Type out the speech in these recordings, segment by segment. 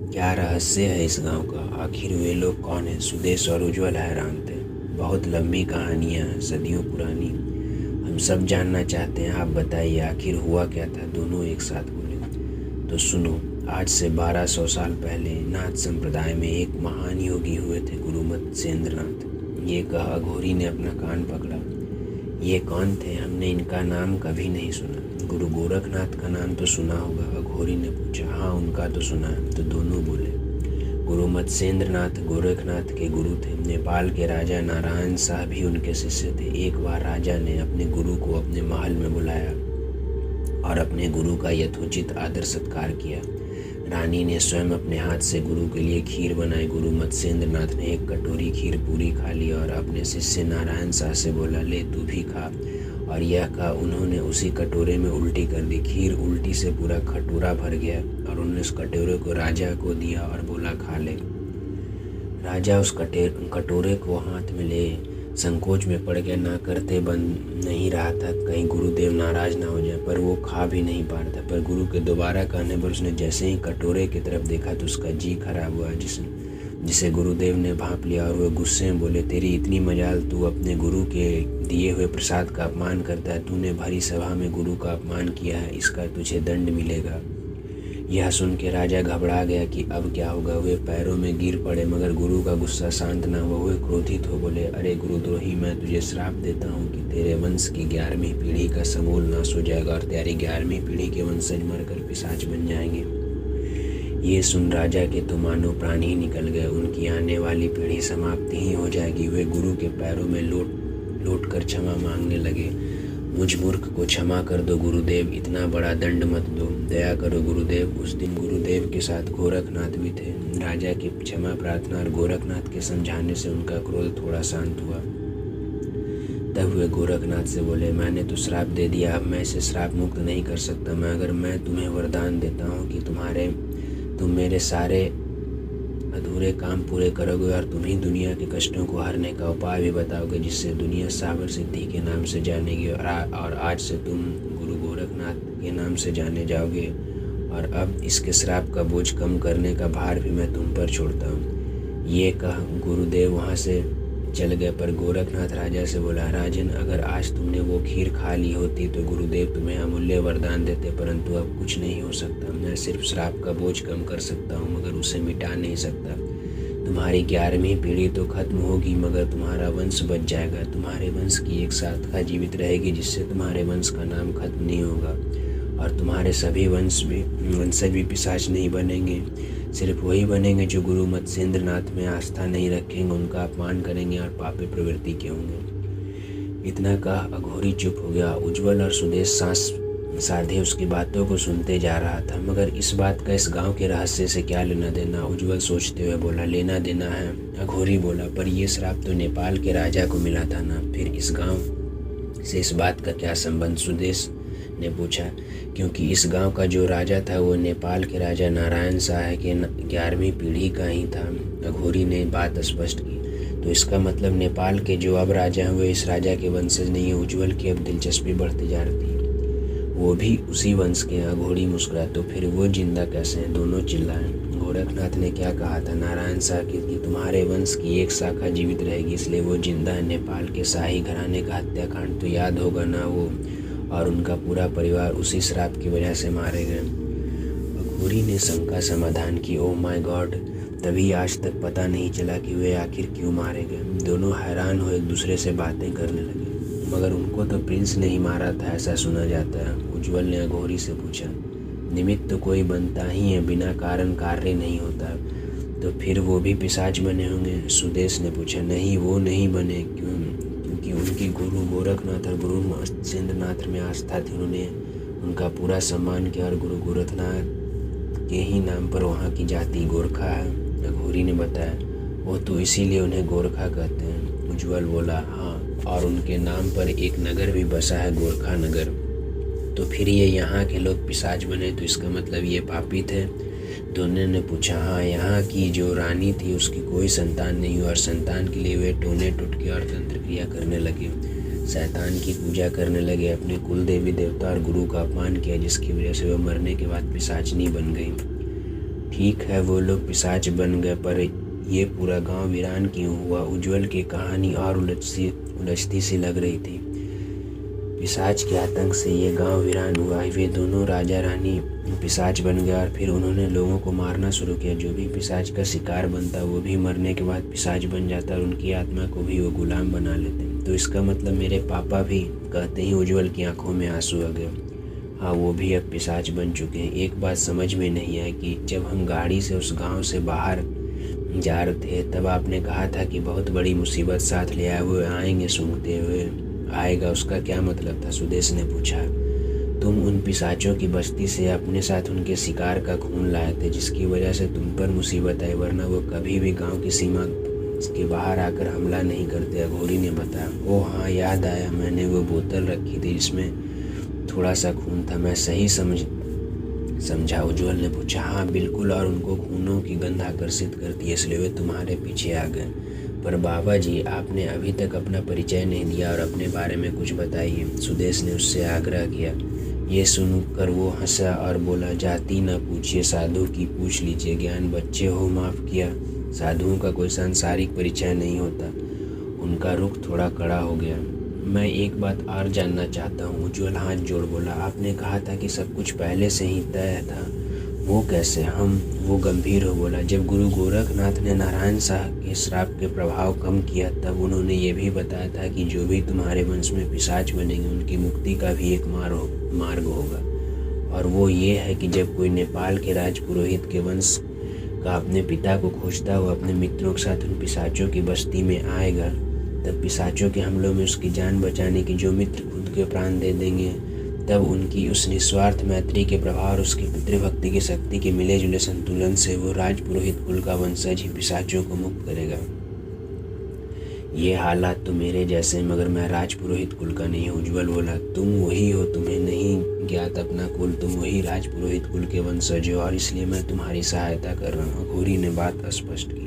क्या रहस्य है इस गांव का? आखिर वे लोग कौन हैं? सुदेश और उज्ज्वल हैरान थे। बहुत लंबी कहानियां हैं, सदियों पुरानी। हम सब जानना चाहते हैं, आप बताइए आखिर हुआ क्या था? दोनों एक साथ बोले। तो सुनो, आज से 1200 साल पहले नाथ संप्रदाय में एक महान योगी हुए थे, गुरु मत्स्येंद्रनाथ। ये कहा अघोरी ने अपना कान पकड़ा। ये कौन थे? हमने इनका नाम कभी नहीं सुना। गुरु गोरखनाथ का नाम तो सुना होगा, अघोरी ने पूछा। हाँ, उनका तो सुना है, तो दोनों बोले। गुरु मत्स्येंद्रनाथ गोरखनाथ के गुरु थे। नेपाल के राजा नारायण शाह भी उनके शिष्य थे। एक बार राजा ने अपने गुरु को अपने महल में बुलाया और अपने गुरु का यथोचित आदर सत्कार किया। रानी ने स्वयं अपने हाथ से गुरु के लिए खीर बनाई। गुरु मत्स्येंद्रनाथ ने एक कटोरी खीर पूरी खा ली और अपने शिष्य नारायण शाह से बोला, ले तू भी खा। और यह कहा उन्होंने उसी कटोरे में उल्टी कर दी। खीर उल्टी से पूरा कटोरा भर गया और उन्होंने उस कटोरे को राजा को दिया और बोला, खा ले। राजा उस कटोरे को हाथ में ले संकोच में पड़ गया। ना करते बन नहीं रहा था कहीं गुरुदेव नाराज ना हो जाए, पर वो खा भी नहीं पा रहा था। पर गुरु के दोबारा कहने पर उसने जैसे ही कटोरे की तरफ देखा तो उसका जी खराब हुआ, जिसे गुरुदेव ने भांप लिया और वो गुस्से में बोले, तेरी इतनी मजाल, तू अपने गुरु के दिए हुए प्रसाद का अपमान करता है। तूने भरी सभा में गुरु का अपमान किया है, इसका तुझे दंड मिलेगा। यह सुन के राजा घबरा गया कि अब क्या होगा। वे पैरों में गिर पड़े, मगर गुरु का गुस्सा शांत न हुआ। वे क्रोधित हो बोले, अरे गुरुद्रोही, मैं तुझे श्राप देता हूँ कि तेरे वंश की 11वीं पीढ़ी का समूल नाश हो जाएगा और तेरी 11वीं पीढ़ी के वंशज मरकर पिशाच बन जाएंगे। ये सुन राजा के तो मानो प्राण ही निकल गए। उनकी आने वाली पीढ़ी समाप्ति ही हो जाएगी। वे गुरु के पैरों में लोट कर क्षमा मांगने लगे। मुझ मूर्ख को क्षमा कर दो गुरुदेव, इतना बड़ा दंड मत दो, दया करो गुरुदेव। उस दिन गुरुदेव के साथ गोरखनाथ भी थे। राजा की क्षमा प्रार्थना और गोरखनाथ के समझाने से उनका क्रोध थोड़ा शांत हुआ। तब वे गोरखनाथ से बोले, मैंने तो श्राप दे दिया, अब मैं इसे श्राप मुक्त नहीं कर सकता। अगर मैं तुम्हें वरदान देता हूँ कि तुम मेरे सारे अधूरे काम पूरे करोगे और तुम ही दुनिया के कष्टों को हरने का उपाय भी बताओगे, जिससे दुनिया सावर सिद्धि के नाम से जानेगी। और आज से तुम गुरु गोरखनाथ के नाम से जाने जाओगे। और अब इसके श्राप का बोझ कम करने का भार भी मैं तुम पर छोड़ता हूँ। ये कह गुरुदेव वहाँ से चल गए। पर गोरखनाथ राजा से बोला, राजन, अगर आज तुमने वो खीर खा ली होती तो गुरुदेव तुम्हें अमूल्य वरदान देते, परंतु अब कुछ नहीं हो सकता। मैं सिर्फ श्राप का बोझ कम कर सकता हूँ, मगर उसे मिटा नहीं सकता। तुम्हारी 11वीं पीढ़ी तो खत्म होगी, मगर तुम्हारा वंश बच जाएगा। तुम्हारे वंश की एक शाखा जीवित रहेगी, जिससे तुम्हारे वंश का नाम खत्म नहीं होगा और तुम्हारे सभी वंशज भी पिशाच नहीं बनेंगे। सिर्फ वही बनेंगे जो गुरु मत्स्येंद्रनाथ में आस्था नहीं रखेंगे, उनका अपमान करेंगे और पापी प्रवृत्ति के होंगे। इतना कह अघोरी चुप हो गया। उज्ज्वल और सुदेश सांस साधे उसकी बातों को सुनते जा रहा था। मगर इस बात का इस गांव के रहस्य से क्या लेना देना? उज्ज्वल सोचते हुए बोला, लेना देना है। अघोरी बोला, पर यह श्राप तो नेपाल के राजा को मिला था ना, फिर इस गांव से इस बात का क्या संबंध? सुदेश ने पूछा। क्योंकि इस गांव का जो राजा था वो नेपाल के राजा नारायण शाह के 11वीं पीढ़ी का ही था। अघोरी ने बात स्पष्ट की। तो इसका मतलब नेपाल के जो अब राजा हुए इस राजा के वंशज नहीं है। उज्ज्वल की अब दिलचस्पी बढ़ती जा रही थी। वो भी उसी वंश के हैं। अघोरी मुस्कुरा, तो फिर वो जिंदा कैसे हैं? दोनों चिल्लाए। गोरखनाथ ने क्या कहा था? नारायण शाह कि तुम्हारे वंश की एक शाखा जीवित रहेगी, इसलिए वो जिंदा है। नेपाल के शाही घराने का हत्याकांड तो याद होगा ना? वो और उनका पूरा परिवार उसी श्राप की वजह से मारे गए। अघोरी ने शंका समाधान की। ओह माय गॉड, तभी आज तक पता नहीं चला कि वे आखिर क्यों मारे गए। दोनों हैरान हो एक दूसरे से बातें करने लगे। मगर उनको तो प्रिंस ने ही मारा था, ऐसा सुना जाता है। उज्ज्वल ने अघोरी से पूछा। निमित्त तो कोई बनता ही है, बिना कारण कार्य नहीं होता। तो फिर वो भी पिशाच बने होंगे? सुदेश ने पूछा। नहीं, वो नहीं बने, क्योंकि उनकी गुरु गोरखनाथ और गुरु मत्स्येंद्रनाथ में आस्था थी। उन्होंने उनका पूरा सम्मान किया और गुरु गोरखनाथ के ही नाम पर वहाँ की जाति गोरखा है, अघोरी ने बताया। वो तो इसीलिए उन्हें गोरखा कहते हैं। उज्ज्वल बोला, हाँ, और उनके नाम पर एक नगर भी बसा है, गोरखा नगर। तो फिर ये यहाँ के लोग पिशाच बने, तो इसका मतलब ये पापी थे? दोनों ने पूछा। हाँ, यहाँ की जो रानी थी उसकी कोई संतान नहीं हुआ और संतान के लिए वे टोने टुटके और तंत्र क्रिया करने लगे, शैतान की पूजा करने लगे, अपने कुल देवी देवता और गुरु का अपमान किया, जिसकी वजह से वह मरने के बाद पिशाचनी बन गई। ठीक है वो लोग पिशाच बन गए, पर ये पूरा गांव वीरान क्यों हुआ? उज्ज्वल की कहानी और उलझती सी लग रही थी। पिशाच के आतंक से ये गांव वीरान हुआ। वे दोनों राजा रानी पिशाच बन गए और फिर उन्होंने लोगों को मारना शुरू किया। जो भी पिशाच का शिकार बनता वो भी मरने के बाद पिशाच बन जाता और उनकी आत्मा को भी वो गुलाम बना लेते। तो इसका मतलब मेरे पापा भी, कहते ही उज्ज्वल की आंखों में आंसू आ गए। हाँ, वो भी अब पिशाच बन चुके हैं। एक बात समझ में नहीं आई कि जब हम गाड़ी से उस गांव से बाहर जा रहे थे तब आपने कहा था कि बहुत बड़ी मुसीबत साथ ले आए हुए आएंगे, सूंघते हुए आएगा, उसका क्या मतलब था? सुदेश ने पूछा। तुम उन पिशाचों की बस्ती से अपने साथ उनके शिकार का खून लाए थे, जिसकी वजह से तुम पर मुसीबत आई, वरना वो कभी भी गांव की सीमा के बाहर आकर हमला नहीं करते, अघोरी ने बताया। ओह हाँ, याद आया, मैंने वो बोतल रखी थी जिसमें थोड़ा सा खून था। मैं सही समझा? उज्ज्वल ने पूछा। हाँ बिल्कुल, और उनको खूनों की गंध आकर्षित करती है, इसलिए वे तुम्हारे पीछे आ गए। पर बाबा जी, आपने अभी तक अपना परिचय नहीं दिया और अपने बारे में कुछ बताइए, सुदेश ने उससे आग्रह किया। ये सुनकर वो हंसा और बोला, जाति न पूछिए, साधु की पूछ लीजिए। ज्ञान बच्चे हो, माफ़ किया। साधुओं का कोई सांसारिक परिचय नहीं होता। उनका रुख थोड़ा कड़ा हो गया। मैं एक बात और जानना चाहता हूँ, उज्ज्वल हाथ जोड़ बोला। आपने कहा था कि सब कुछ पहले से ही तय था, वो कैसे? वो गंभीर हो बोला। जब गुरु गोरखनाथ ने नारायण शाह के श्राप के प्रभाव कम किया तब उन्होंने ये भी बताया था कि जो भी तुम्हारे वंश में पिशाच बनेंगे उनकी मुक्ति का भी एक मार्ग होगा, और वो ये है कि जब कोई नेपाल के राजपुरोहित के वंश का अपने पिता को खोजता हुआ अपने मित्रों के साथ उन पिशाचों की बस्ती में आएगा, तब पिशाचों के हमलों में उसकी जान बचाने की जो मित्र खुद के प्राण दे देंगे, तब उनकी उस निस्वार्थ मैत्री के प्रभाव और उसकी पितृभक्ति की शक्ति के मिले जुले संतुलन से वो राजपुरोहित कुल का वंशज ही पिशाचों को मुक्त करेगा। ये हालात तो मेरे जैसे, मगर मैं राजपुरोहित कुल का नहीं हूँ, उज्ज्वल बोला। तुम वही हो, तुम्हें नहीं ज्ञात अपना कुल, तुम वही राजपुरोहित कुल के वंशज हो और इसलिए मैं तुम्हारी सहायता कर रहा हूँ, अघोरी ने बात स्पष्ट की।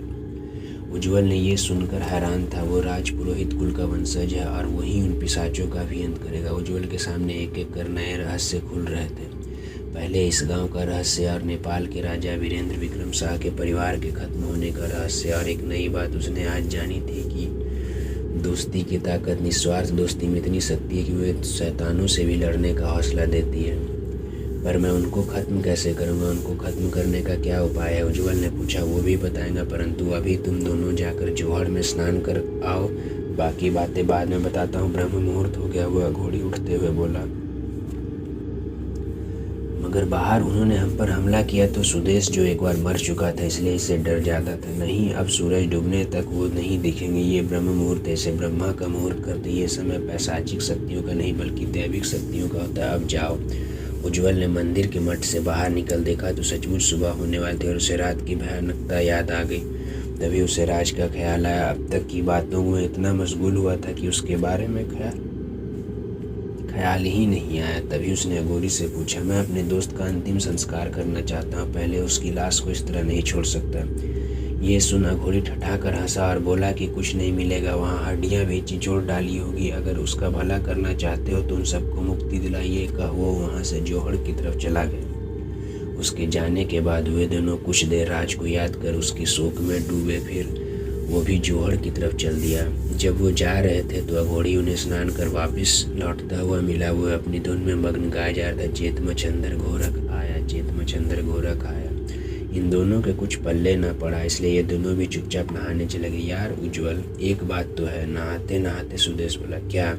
उज्ज्वल ने ये सुनकर हैरान था। वो राजपुरोहित कुल का वंशज है और वही उन पिशाचों का भी अंत करेगा। उज्ज्वल के सामने एक एक कर नए रहस्य खुल रहे थे। पहले इस गांव का रहस्य और नेपाल के राजा वीरेंद्र विक्रम शाह के परिवार के खत्म होने का रहस्य, और एक नई बात उसने आज जानी थी कि दोस्ती की ताकत, निस्वार्थ दोस्ती में इतनी शक्ति है कि वे शैतानों से भी लड़ने का हौसला देती है। पर मैं उनको ख़त्म कैसे करूँगा? उनको ख़त्म करने का क्या उपाय है? उज्ज्वल ने पूछा। वो भी बताएंगा, परंतु अभी तुम दोनों जाकर जोहड़ में स्नान कर आओ, बाकी बातें बाद में बताता हूँ। ब्रह्म मुहूर्त हो गया, वो अघोरी उठते हुए बोला। मगर बाहर उन्होंने हम पर हमला किया तो सुदेश, जो एक बार मर चुका था, इसलिए इससे डर जाता था। नहीं, अब सूरज डूबने तक वो नहीं दिखेंगे। ये ब्रह्म मुहूर्त ऐसे ब्रह्मा का मुहूर्त करते, ये समय पैशाचिक शक्तियों का नहीं बल्कि दैविक शक्तियों का होता है। अब जाओ। उज्ज्वल ने मंदिर के मठ से बाहर निकल देखा तो सचमुच सुबह होने वाली थी और उसे रात की भयानकता याद आ गई। तभी उसे राज का ख्याल आया। अब तक की बातों में इतना मशगूल हुआ था कि उसके बारे में ख्याल ही नहीं आया। तभी उसने अघोरी से पूछा, मैं अपने दोस्त का अंतिम संस्कार करना चाहता हूँ, पहले उसकी लाश को इस तरह नहीं छोड़ सकता। ये सुन अघोरी ठठाकर हंसा और बोला कि कुछ नहीं मिलेगा, वहाँ हड्डियाँ भी चिचोड़ डाली होगी। अगर उसका भला करना चाहते हो तो उन सबको मुक्ति दिलाइए। कह वो वहाँ से जोहड़ की तरफ चला गया। उसके जाने के बाद वे दोनों कुछ देर राज को याद कर उसकी शोक में डूबे, फिर वो भी जोहड़ की तरफ चल दिया। जब वो जा रहे थे तो अघोरी उन्हें स्नान कर वापस लौटता हुआ मिला। वो अपनी धुन में मग्न गाया जा रहा था, चेत मच्छंदर घोरक आया, चेत मच्छंदर घोरक आया। इन दोनों के कुछ पल्ले ना पड़ा, इसलिए ये दोनों भी चुपचाप नहाने चले गए। यार उज्ज्वल, एक बात तो है, नहाते नहाते सुदेश बोला। क्या?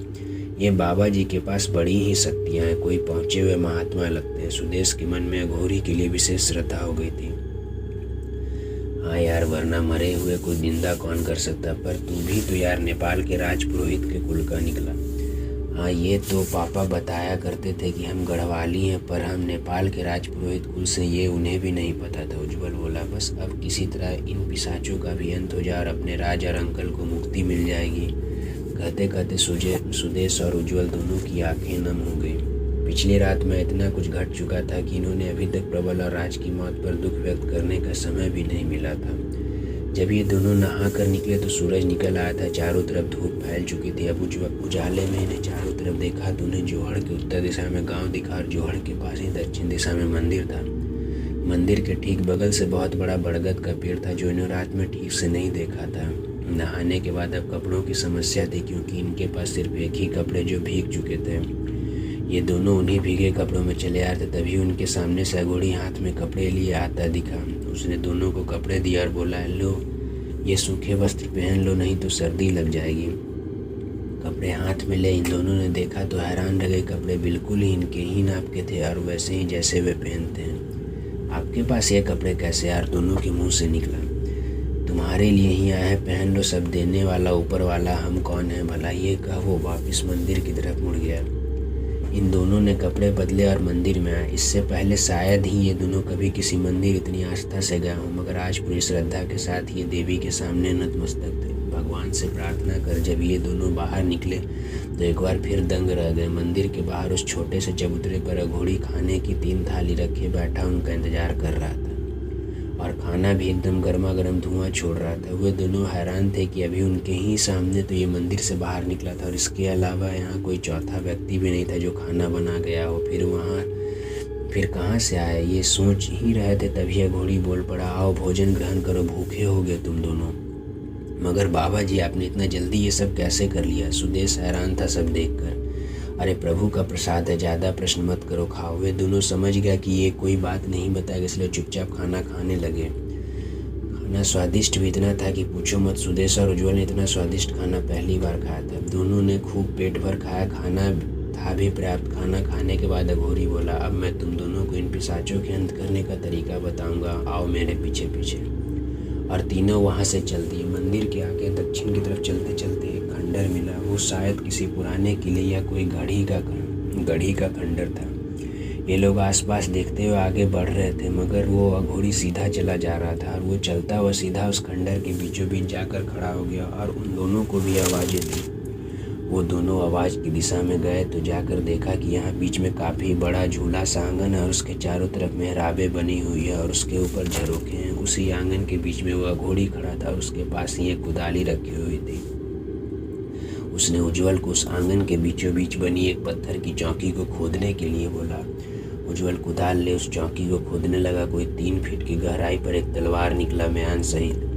ये बाबा जी के पास बड़ी ही शक्तियाँ हैं, कोई पहुँचे हुए महात्मा लगते हैं। सुदेश के मन में अघोरी के लिए विशेष श्रद्धा हो गई थी। हाँ यार, वरना मरे हुए को जिंदा कौन कर सकता? पर तू भी तो यार नेपाल के राजपुरोहित के कुल का निकला। हाँ, ये तो पापा बताया करते थे कि हम गढ़वाली हैं, पर हम नेपाल के राजपुरोहित कुल से, ये उन्हें भी नहीं पता था। उज्ज्वल बोला। बस अब किसी तरह इन पिशाचों का भी अंत हो जाए और अपने राज और अंकल को मुक्ति मिल जाएगी। कहते कहते सुदेश और उज्ज्वल दोनों की आंखें नम हो गई। पिछली रात में इतना कुछ घट चुका था कि इन्होंने अभी तक प्रबल और राज की मौत पर दुख व्यक्त करने का समय भी नहीं मिला था। जब ये दोनों नहा कर निकले तो सूरज निकल आया था, चारों तरफ धूप फैल चुकी थी। अब उजाले में इन्हें चारों तरफ देखा तो उन्हें जोहड़ के उत्तर दिशा में गांव दिखा और जोहड़ के पास ही दक्षिण दिशा में मंदिर था। मंदिर के ठीक बगल से बहुत बड़ा बरगद का पेड़ था जो इन्हें रात में ठीक से नहीं देखा था। नहाने के बाद अब कपड़ों की समस्या थी क्योंकि इनके पास सिर्फ एक ही कपड़े जो भीग चुके थे। ये दोनों उन्हीं भीगे कपड़ों में चले आए थे। तभी उनके सामने से अघोरी हाथ में कपड़े लिए आता दिखा। उसने दोनों को कपड़े दिया और बोला, लो ये सूखे वस्त्र पहन लो, नहीं तो सर्दी लग जाएगी। कपड़े हाथ में ले इन दोनों ने देखा तो हैरान रह गए। कपड़े बिल्कुल ही इनके ही नाप के थे और वैसे ही जैसे वे पहनते हैं। आपके पास ये कपड़े कैसे? यार दोनों के मुंह से निकला। तुम्हारे लिए ही आया है, पहन लो, सब देने वाला ऊपर वाला, हम कौन है भला? ये कह वो वापस मंदिर की तरफ मुड़ गया। इन दोनों ने कपड़े बदले और मंदिर में आए। इससे पहले शायद ही ये दोनों कभी किसी मंदिर इतनी आस्था से गए हों, मगर आज पूरी श्रद्धा के साथ ये देवी के सामने नतमस्तक थे। भगवान से प्रार्थना कर जब ये दोनों बाहर निकले तो एक बार फिर दंग रह गए। मंदिर के बाहर उस छोटे से चबूतरे पर अघोरी खाने की 3 थाली रखे बैठा उनका इंतजार कर रहा था और खाना भी एकदम गर्मा गर्म धुआं छोड़ रहा था। वे दोनों हैरान थे कि अभी उनके ही सामने तो ये मंदिर से बाहर निकला था और इसके अलावा यहाँ कोई चौथा व्यक्ति भी नहीं था जो खाना बना गया हो। फिर कहाँ से आया? ये सोच ही रहे थे तभी अघोरी बोल पड़ा, आओ भोजन ग्रहण करो, भूखे हो गए तुम दोनों। मगर बाबा जी आपने इतना जल्दी ये सब कैसे कर लिया? सुदेश हैरान था सब देखकर। अरे प्रभु का प्रसाद है, ज़्यादा प्रश्न मत करो, खाओ। वे दोनों समझ गया कि ये कोई बात नहीं बताएगा, इसलिए चुपचाप खाना खाने लगे। खाना स्वादिष्ट भी इतना था कि पूछो मत। सुदेश और उज्ज्वल ने इतना स्वादिष्ट खाना पहली बार खाया था। दोनों ने खूब पेट भर खाया। खाना था भी पर्याप्त। खाना खाने के बाद अघोरी बोला, अब मैं तुम दोनों को इन पिशाचों के अंत करने का तरीका बताऊंगा, आओ मेरे पीछे पीछे। और तीनों वहाँ से चल दिए। मंदिर के आगे दक्षिण की तरफ चलते चलते एक खंडर मिला। वो शायद किसी पुराने किले या कोई गढ़ी का खंडर था। ये लोग आसपास देखते हुए आगे बढ़ रहे थे, मगर वो अघोरी सीधा चला जा रहा था और वो चलता हुआ सीधा उस खंडर के बीचों बीच जाकर खड़ा हो गया और उन दोनों को भी आवाज़ें दी। वो दोनों आवाज़ की दिशा में गए तो जाकर देखा कि यहाँ बीच में काफ़ी बड़ा झूला सा आंगन है और उसके चारों तरफ मेहराबें बनी हुई है और उसके ऊपर झरोखे हैं। उसी आंगन के बीच में वो अघोरी खड़ा था और उसके पास ही एक कुदाली रखी हुई थी। उसने उज्ज्वल को उस आंगन के बीचों बीच बनी एक पत्थर की चौकी को खोदने के लिए बोला। उज्ज्वल कुदाल ले उस चौकी को खोदने लगा। कोई 3 फीट की गहराई पर एक तलवार निकला म्यान सहित।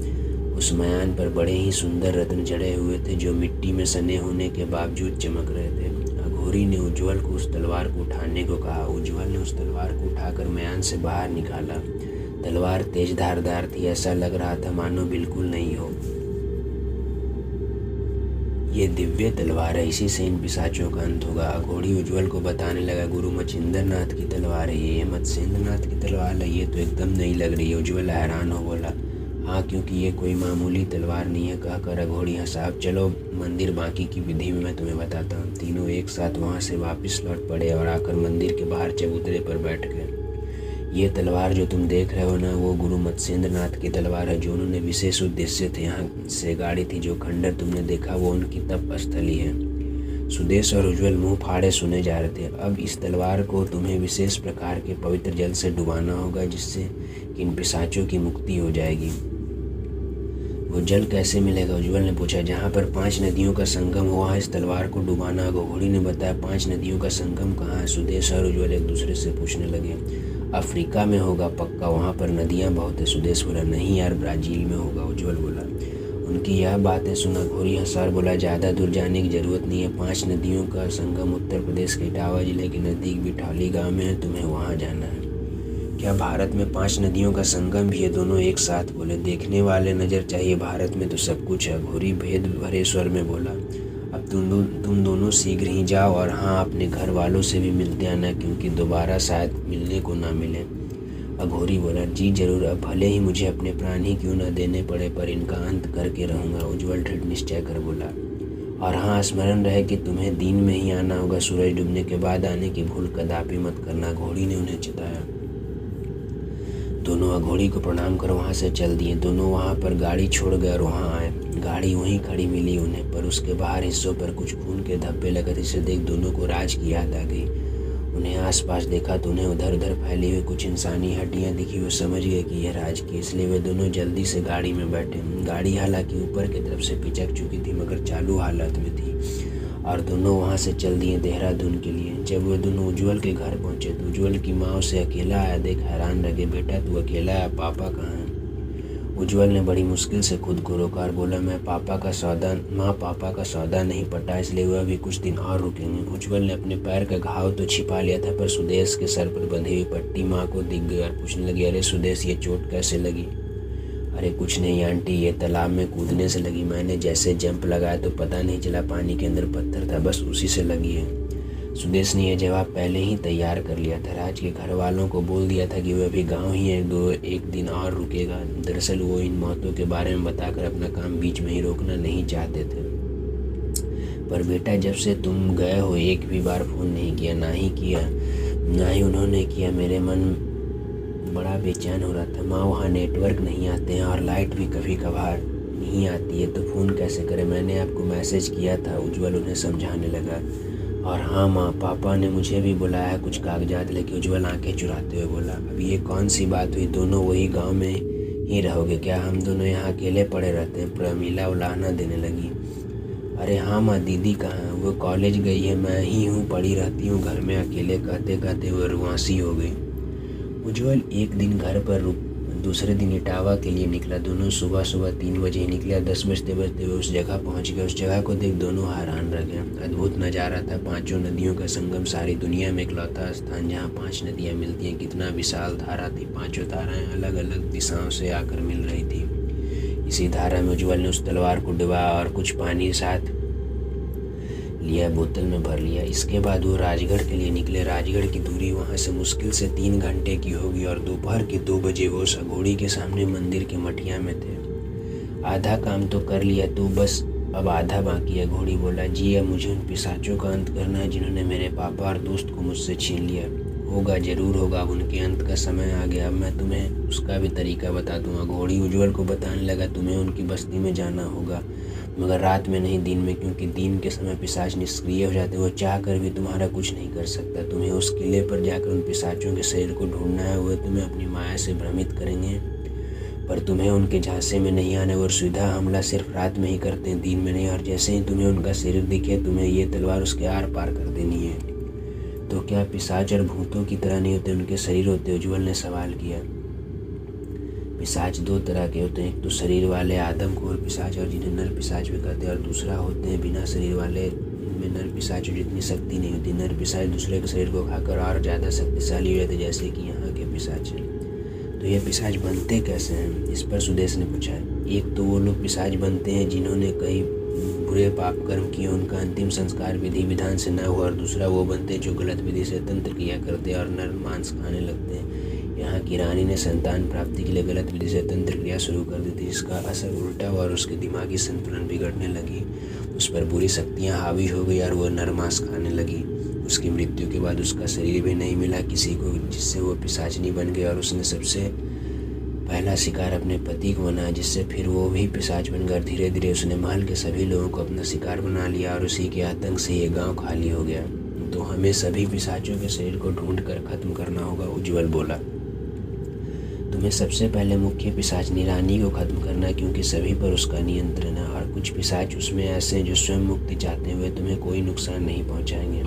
उस म्यान पर बड़े ही सुंदर रत्न जड़े हुए थे जो मिट्टी में सने होने के बावजूद चमक रहे थे। अघोरी ने उज्ज्वल को उस तलवार को उठाने को कहा। उज्ज्वल ने उस तलवार को उठाकर म्यान से बाहर निकाला। तलवार तेज धारदार थी, ऐसा लग रहा था मानो बिल्कुल नहीं हो। ये दिव्य तलवार है, इसी से इन पिशाचों का अंत होगा। अघोरी उज्ज्वल को बताने लगा, गुरु मच्छिंद्र नाथ की तलवार है ये मत्स्येंद्र नाथ की तलवार है, ये तो एकदम नहीं लग रही है। उज्ज्वल हैरान हो बोला, हाँ क्योंकि ये कोई मामूली तलवार नहीं है। कहकर अघोरी हंसा। अब चलो मंदिर बाकी की विधि में मैं तुम्हें बताता हूँ। तीनों एक साथ वहाँ से वापस लौट पड़े और आकर मंदिर के बाहर चबूतरे पर बैठ गए। ये तलवार जो तुम देख रहे हो ना, वो गुरु मत्स्येंद्र नाथ की तलवार है जो उन्होंने विशेष उद्देश्य थे यहाँ से गाड़ी थी। जो खंडर तुमने देखा वो उनकी तप स्थली है। सुदेश और उज्ज्वल मुंह फाड़े सुने जा रहे थे। अब इस तलवार को तुम्हें विशेष प्रकार के पवित्र जल से डुबाना होगा जिससे इन पिशाचों की मुक्ति हो जाएगी। वो जल कैसे मिलेगा? उज्ज्वल ने पूछा। जहाँ पर 5 नदियों का संगम हुआ इस तलवार को डुबाना। अघोरी ने बताया, 5 नदियों का संगम कहाँ है? सुदेश और उज्ज्वल एक दूसरे से पूछने लगे। अफ्रीका में होगा पक्का, वहाँ पर नदियाँ बहुत है। सुदेश बोला, नहीं यार ब्राज़ील में होगा। उज्ज्वल बोला। उनकी यह बातें सुना अघोरी हंसा और बोला, ज़्यादा दूर जाने की ज़रूरत नहीं है। 5 नदियों का संगम उत्तर प्रदेश के इटावा जिले के नज़दीक बिठौली गाँव में है, तुम्हें वहाँ जाना है। क्या भारत में 5 नदियों का संगम भी है? दोनों एक साथ बोले। देखने वाले नज़र चाहिए, भारत में तो सब कुछ है। अघोरी भेद भरे स्वर में बोला। अब तुम दोनों शीघ्र ही जाओ और हाँ अपने घर वालों से भी मिलते आना क्योंकि दोबारा शायद मिलने को ना मिले। अघोरी बोला, जी जरूर, अब भले ही मुझे अपने प्राण ही क्यों ना देने पड़े पर इनका अंत करके रहूँगा। उज्ज्वल दृढ़ निश्चय कर बोला। और हाँ स्मरण रहे कि तुम्हें दिन में ही आना होगा, सूरज डूबने के बाद आने की भूल कदापि मत करना। अघोरी ने उन्हें चिताया। दोनों अघोरी को प्रणाम कर वहाँ से चल दिए। दोनों वहाँ पर गाड़ी छोड़ गए और वहाँ आए। गाड़ी वहीं खड़ी मिली उन्हें, पर उसके बाहर हिस्सों पर कुछ खून के धब्बे लगे थे। इसे देख दोनों को राज की याद आ गई। उन्हें आसपास देखा तो उन्हें उधर उधर फैली हुई कुछ इंसानी हड्डियाँ दिखी। वो समझ गए कि यह राज की, इसलिए वे दोनों जल्दी से गाड़ी में बैठे। गाड़ी हालांकि ऊपर की तरफ से पिचक चुकी थी मगर चालू हालत में थी और दोनों वहाँ से चल दिए देहरादून के लिए। जब वो दोनों उज्ज्वल के घर पहुँचे तो उज्ज्वल की माँ उसे अकेला आया देख हैरान रह गए। बेटा तू अकेला है, पापा कहाँ हैं? उज्ज्वल ने बड़ी मुश्किल से खुद को रोका और बोला, माँ पापा का सौदा नहीं पटा, इसलिए वह अभी कुछ दिन और रुकेंगे। उज्ज्वल ने अपने पैर का घाव तो छिपा लिया था, पर सुदेश के सर पर बंधी हुई पट्टी माँ को दिख गई और पूछने लगी, अरे सुदेश ये चोट कैसे लगी? अरे कुछ नहीं आंटी, ये तालाब में कूदने से लगी। मैंने जैसे जंप लगाया तो पता नहीं चला पानी के अंदर पत्थर था, बस उसी से लगी है। सुदेश ने यह जवाब पहले ही तैयार कर लिया था। राज के घर वालों को बोल दिया था कि वह अभी गांव ही एक दिन और रुकेगा। दरअसल वो इन मौतों के बारे में बताकर अपना काम बीच में ही रोकना नहीं चाहते थे। पर बेटा जब से तुम गए हो एक भी बार फ़ोन नहीं किया, ना ही उन्होंने किया। मेरे मन बड़ा बेचैन हो रहा था। माँ वहाँ नेटवर्क नहीं आते हैं और लाइट भी कभी कभार नहीं आती है, तो फ़ोन कैसे करें? मैंने आपको मैसेज किया था, उज्ज्वल उन्हें समझाने लगा। और हाँ माँ, पापा ने मुझे भी बुलाया है कुछ कागजात लेके, उज्ज्वल आंखें चुराते हुए बोला। अब ये कौन सी बात हुई? दोनों वही गांव में ही रहोगे क्या? हम दोनों यहाँ अकेले पड़े रहते हैं? प्रमीला उलाहना देने लगी। अरे हाँ माँ, दीदी कहाँ है? वो कॉलेज गई है, मैं ही हूँ, पड़ी रहती हूँ घर में अकेले। कहते कहते वो रुआंसी हो गई। उज्ज्वल एक दिन घर पर दूसरे दिन इटावा के लिए निकला। दोनों सुबह 3 बजे निकले। 10 बजते बजते वे उस जगह पहुंच गए। उस जगह को देख दोनों हैरान रह गए। अद्भुत नज़ारा था। 5 नदियों का संगम, सारी दुनिया में इकलौता स्थान जहां 5 नदियां मिलती हैं। कितना विशाल धारा थी। 5 धाराएं अलग अलग दिशाओं से आकर मिल रही थी। इसी धारा में उज्ज्वल ने उस तलवार को डुबाया और कुछ पानी साथ लिया, बोतल में भर लिया। इसके बाद वो राजगढ़ के लिए निकले। राजगढ़ की दूरी वहाँ से मुश्किल से 3 घंटे की होगी और दोपहर के 2 बजे वो सगोड़ी के सामने मंदिर के मठिया में थे। आधा काम तो कर लिया तू, बस अब आधा बाकी है। घोड़ी बोला, जी अब मुझे उन पिशाचों का अंत करना है जिन्होंने मेरे पापा और दोस्त को मुझसे छीन लिया। होगा, जरूर होगा। अब उनके अंत का समय आ गया। अब मैं तुम्हें उसका भी तरीका बता दूंगा। घोड़ी उज्ज्वल को बताने लगा, तुम्हें उनकी बस्ती में जाना होगा, मगर रात में नहीं, दिन में, क्योंकि दिन के समय पिशाच निष्क्रिय हो जाते। वो चाह कर भी तुम्हारा कुछ नहीं कर सकता। तुम्हें उस किले पर जाकर उन पिशाचों के शरीर को ढूंढना है। वो तुम्हें अपनी माया से भ्रमित करेंगे, पर तुम्हें उनके झांसे में नहीं आने। और सीधा हमला सिर्फ रात में ही करते हैं, दिन में नहीं। और जैसे ही तुम्हें उनका शरीर दिखे, तुम्हें ये तलवार उसके आर पार कर देनी है। तो क्या पिशाच और भूतों की तरह नहीं होते, उनके शरीर होते? उज्ज्वल ने सवाल किया। पिशाच 2 तरह के होते हैं, एक तो शरीर वाले आदमखोर पिशाच और जिन्हें नर पिशाच भी कहते हैं, और दूसरा होते हैं बिना शरीर वाले, इनमें नर पिशाच जितनी शक्ति नहीं होती। नर पिशाच दूसरे के शरीर को खाकर और ज़्यादा शक्तिशाली हो जाते, जैसे कि यहाँ के पिशाच हैं। तो ये पिशाच बनते कैसे हैं, इस पर सुदेश ने पूछा। एक तो वो लोग पिशाच बनते हैं जिन्होंने कई बुरे पाप कर्म किए, उनका अंतिम संस्कार विधि विधान से न हुआ। और दूसरा वो बनते हैं जो गलत विधि से तंत्र क्रिया करते हैं और नर मांस खाने लगते हैं। यहाँ की रानी ने संतान प्राप्ति के लिए गलत विधि से तंत्र क्रिया शुरू कर दी थी, जिसका असर उल्टा हुआ और उसके दिमागी संतुलन बिगड़ने लगी। उस पर बुरी शक्तियाँ हावी हो गई और वह नर मांस खाने लगी। उसकी मृत्यु के बाद उसका शरीर भी नहीं मिला किसी को, जिससे वो पिशाचनी बन गई। और उसने सबसे पहला शिकार अपने पति को बनाया, जिससे फिर वो भी पिशाच बनकर धीरे धीरे उसने महल के सभी लोगों को अपना शिकार बना लिया। और उसी के आतंक से ये गांव खाली हो गया। तो हमें सभी पिशाचों के शरीर को ढूंढ कर खत्म करना होगा, उज्ज्वल बोला। तुम्हें सबसे पहले मुख्य पिशाचनी रानी को खत्म करना है, क्योंकि सभी पर उसका नियंत्रण है। और कुछ पिशाच उसमें ऐसे हैं जो स्वयं मुक्ति चाहते हुए तुम्हें कोई नुकसान नहीं पहुंचाएंगे,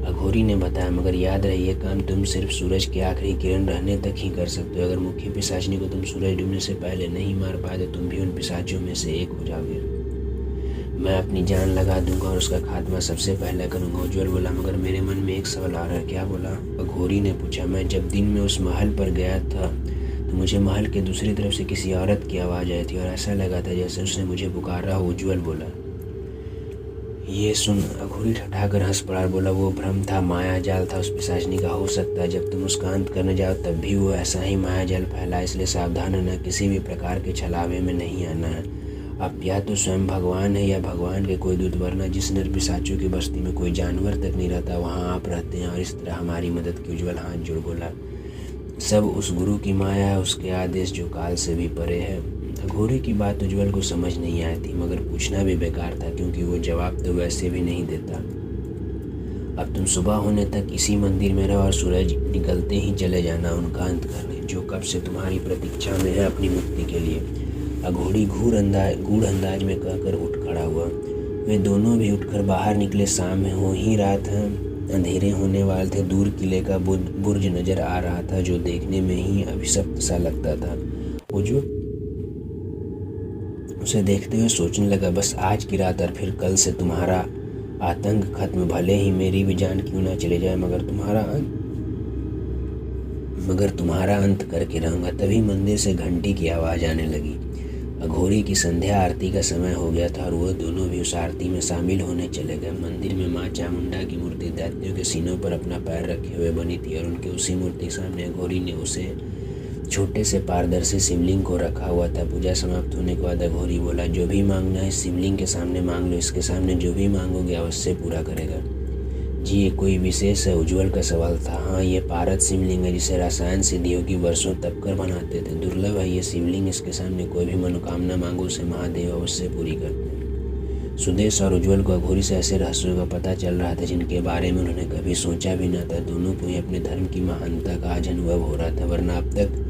अघोरी ने बताया। मगर याद रहे, ये काम तुम सिर्फ सूरज की आखिरी किरण रहने तक ही कर सकते हो। अगर मुख्य पिशाचनी को तुम सूरज डूबने से पहले नहीं मार पाए तो तुम भी उन पिशाचों में से एक हो जाओगे। मैं अपनी जान लगा दूंगा और उसका खात्मा सबसे पहले करूंगा, उज्ज्वल बोला। मगर मेरे मन में एक सवाल आ रहा है। क्या बोला? अघोरी ने पूछा। मैं जब दिन में उस महल पर गया था तो मुझे महल के दूसरी तरफ से किसी औरत की आवाज़ आई थी और ऐसा लगा था जैसे उसने मुझे पुकारा हो, उज्ज्वल बोला। ये सुन अघोरी ठठाकर हंस पड़ा और बोला, वो भ्रम था, माया जाल था उस पिशाचनी का। हो सकता है जब तुम उसका अंत करने जाओ तब भी वो ऐसा ही माया जाल फैला, इसलिए सावधान रहना, किसी भी प्रकार के छलावे में नहीं आना है। अब या तो स्वयं भगवान है या भगवान के कोई दूत, वरना जिस नर पिशाचों की बस्ती में कोई जानवर तक नहीं रहता वहाँ आप रहते हैं और इस तरह हमारी मदद की। उज्ज्वल हाथ जोड़ बोला, सब उस गुरु की माया है, उसके आदेश जो काल से भी परे है। अघोरी की बात उज्ज्वल को समझ नहीं आई थी, मगर पूछना भी बेकार था क्योंकि वो जवाब तो वैसे भी नहीं देता। अब तुम सुबह होने तक इसी मंदिर में रहो और सूरज निकलते ही चले जाना उनका अंत करने, जो कब से तुम्हारी प्रतीक्षा में है अपनी मुक्ति के लिए। अघोरी गूढ़ अंदाज में कहकर उठ खड़ा हुआ। वे दोनों भी उठकर बाहर निकले। शाम हो ही रहा था, अंधेरे होने वाले थे। दूर किले का बुर्ज नजर आ रहा था जो देखने में ही अभिशप्त सा लगता था। उज्जवल उसे देखते हुए सोचने लगा, बस आज की रात और फिर कल से तुम्हारा आतंक खत्म। भले ही मेरी भी जान क्यों ना चले जाए, मगर तुम्हारा अंत करके रहूंगा। तभी मंदिर से घंटी की आवाज़ आने लगी। अघोरी की संध्या आरती का समय हो गया था और वह दोनों भी उस आरती में शामिल होने चले गए। मंदिर में माँ चामुंडा की मूर्ति दैत्यों के सीनों पर अपना पैर रखे हुए बनी थी और उनके उसी मूर्ति के सामने अघोरी ने उसे छोटे से पारदर्शी शिवलिंग को रखा हुआ था। पूजा समाप्त होने के बाद अघोरी बोला, जो भी मांगना है शिवलिंग के सामने मांग लो। इसके सामने जो भी मांगोगे अवश्य पूरा करेगा। जी, ये कोई विशेष है? उज्जवल का सवाल था। हाँ, ये पारद शिवलिंग है जिसे रसायन सिद्धियों की वर्षों तप कर बनाते थे। दुर्लभ है ये शिवलिंग। इसके सामने कोई भी मनोकामना मांगो उसे महादेव अवश्य पूरी करते हैं। सुदेश और उज्जवल को अघोरी से ऐसे रहस्यों का पता चल रहा था जिनके बारे में उन्होंने कभी सोचा भी न था। दोनों को ही अपने धर्म की महानता का आज अनुभव हो रहा था, वरना अब तक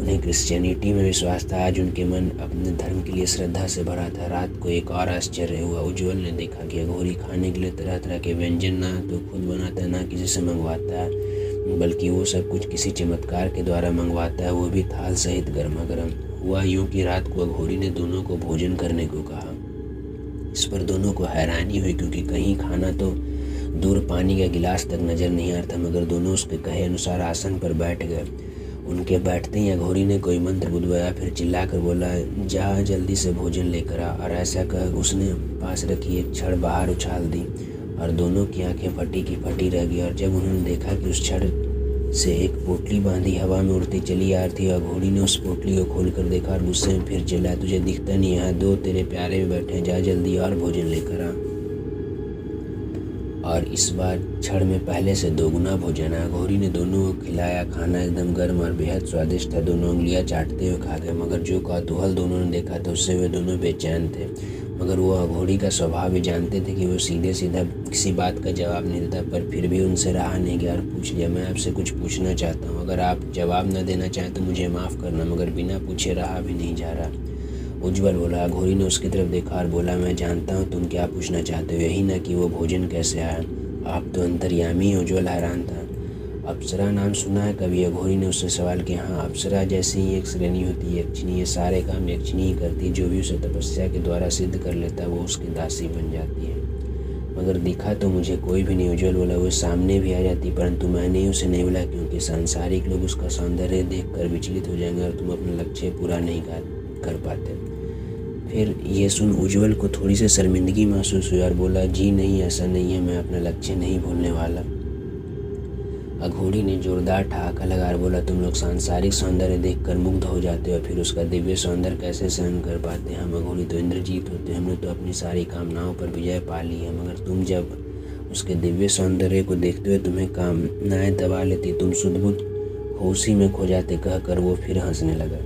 उन्हें क्रिश्चियनिटी में विश्वास था। आज उनके मन अपने धर्म के लिए श्रद्धा से भरा था। रात को एक और आश्चर्य हुआ। उज्जवल ने देखा कि अघोरी खाने के लिए तरह तरह के व्यंजन ना तो खुद बनाता है ना किसी से मंगवाता है, बल्कि वो सब कुछ किसी चमत्कार के द्वारा मंगवाता है, वो भी थाल सहित गर्मा गर्म। हुआ यूँ कि रात को अघोरी ने दोनों को भोजन करने को कहा। इस पर दोनों को हैरानी हुई, क्योंकि कहीं खाना तो दूर पानी का गिलास तक नजर नहीं आ रहा था, मगर दोनों उसके कहे अनुसार आसन पर बैठ गए। उनके बैठते ही अघोरी ने कोई मंत्र बुदवाया, फिर चिल्लाकर बोला, जा जल्दी से भोजन लेकर आ। और ऐसा कह उसने पास रखी एक छड़ बाहर उछाल दी और दोनों की आंखें फटी की फटी रह गई। और जब उन्होंने देखा कि उस छड़ से एक पोटली बांधी हवा में उड़ती चली आ रही थी, अघोरी ने उस पोटली को खोलकर देखा और गुस्से में फिर चिल्लाया, तुझे दिखता नहीं? यहाँ दो तेरे प्यारे भी बैठे हैं, जा जल्दी और भोजन लेकर आ। और इस बार छड़ में पहले से दोगुना भोजन है। अघोरी ने दोनों को खिलाया। खाना एकदम गर्म और बेहद स्वादिष्ट था। दोनों उंगलियां चाटते हुए खा गए, मगर जो कौतूहल दोनों ने देखा था उससे वे दोनों बेचैन थे। मगर वो अघोरी का स्वभाव भी जानते थे कि वो सीधे सीधा किसी बात का जवाब नहीं देता, पर फिर भी उनसे रहा नहीं गया और पूछ लिया, मैं आपसे कुछ पूछना चाहता हूँ। अगर आप जवाब न देना चाहें तो मुझे माफ़ करना, मगर बिना पूछे रहा भी नहीं जा रहा। उज्जवल बोला। अघोरी ने उसकी तरफ देखा और बोला, मैं जानता हूँ तुम क्या पूछना चाहते हो, यही ना कि वो भोजन कैसे आया। आप तो अंतर्यामी। उज्जवल हैरान था। अप्सरा नाम सुना है कभी? अघोरी ने उससे सवाल किया। हाँ, अप्सरा जैसी ही एक श्रेणी होती है, यक्षिणी। ये सारे काम यक्षिणी ही करती है। जो भी उसे तपस्या के द्वारा सिद्ध कर लेता है वो उसकी दासी बन जाती है। मगर दिखा तो मुझे कोई भी नहीं। उज्जवल बोला। वो सामने भी आ जाती, परंतु मैंने उसे नहीं बुला, क्योंकि सांसारिक लोग उसका सौंदर्य देखकर विचलित हो जाएंगे और तुम अपना लक्ष्य पूरा नहीं कर पाते। फिर ये सुन उज्जवल को थोड़ी सी शर्मिंदगी महसूस हुई और बोला, जी नहीं, ऐसा नहीं है, मैं अपना लक्ष्य नहीं भूलने वाला। अघोरी ने जोरदार ठहाका लगा और बोला, तुम लोग सांसारिक सौंदर्य देखकर मुग्ध हो जाते हो, फिर उसका दिव्य सौंदर्य कैसे सहन कर पाते हैं? हम अघोरी तो इंद्रजीत होते हैं, हमने तो अपनी सारी कामनाओं पर विजय पा ली है, मगर तुम जब उसके दिव्य सौंदर्य को देखते हुए तुम्हें कामनाएं दबा लेती, तुम सुदबुद होशी में खो जाते, कहकर वो फिर हंसने लगा।